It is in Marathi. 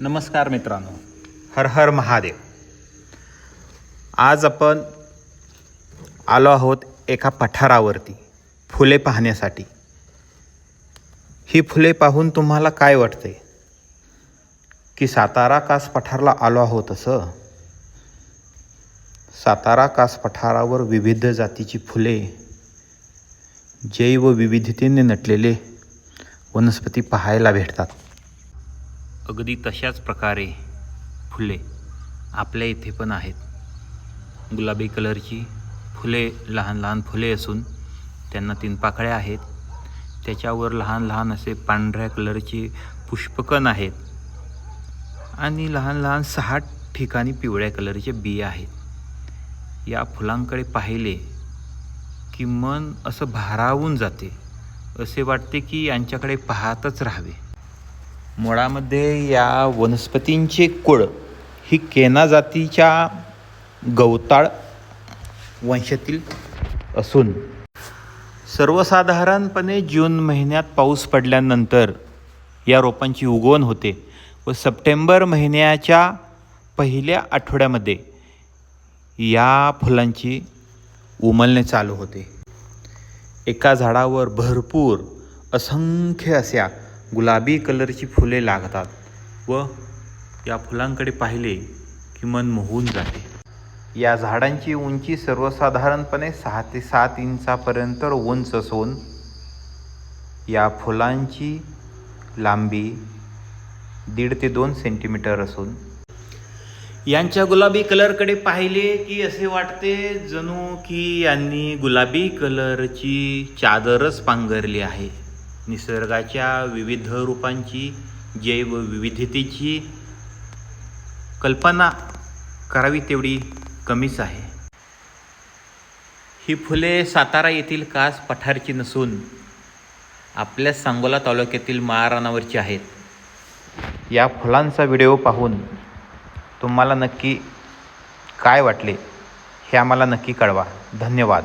नमस्कार मित्रांनो, हर हर महादेव. आज आपण आलो आहोत एका पठारावरती फुले पाहण्यासाठी. ही फुले पाहून तुम्हाला काय वाटते की सातारा कास पठारला आलो आहोत असं? सातारा कास पठारावर विविध जातीची फुले, जैवविविधतेने नटलेले वनस्पती पाहायला भेटतात. अगदी तशाच प्रकारे फुले आपल्या इथे पण आहेत. गुलाबी कलरची फुले, लहान लहान फुले असून त्यांना 3 पाकळ्या आहेत. त्याच्यावर लहान लहान असे पांढऱ्या कलरचे पुष्पकण आहेत आणि लहान लहान 6 ठिकाणी पिवळ्या कलरचे बिया आहेत. या फुलांकडे पाहिले की मन असं भारावून जाते. असे वाटते की यांच्याकडे पाहतच राहावे. मुळामध्ये या वनस्पतींचे कुळ ही केना जातीच्या गवताळ वंशातील असून सर्वसाधारणपणे जून महिन्यात पाऊस पडल्यानंतर या रोपांची उगवण होते व सप्टेंबर महिन्याच्या पहिल्या आठवड्यामध्ये या फुलांची उमलणे चालू होते. एका झाडावर भरपूर असंख्य अशा गुलाबी कलरची फुले लागतात व या फुलांकडे पाहिले की मन मोहून जाते. या झाडांची उंची सर्वसाधारणपणे 6 ते 7 इंचापर्यंत उंच असून या फुलांची लांबी 1.5 ते 2 सेंटीमीटर असून यांच्या गुलाबी कलरकडे पाहिले की असे वाटते जणू की यांनी गुलाबी कलरची चादरच पांघरली आहे. निसर्गाच्या विविध रूपांची, जैवविविधतेची कल्पना करावी तेवढी कमीच आहे. ही फुले सातारा येथील कास पठारची नसून आपल्या सांगोला तालुक्यातील महारानावरची आहेत. या फुलांचा व्हिडिओ पाहून तुम्हाला नक्की काय वाटले हे आम्हाला नक्की कळवा. धन्यवाद.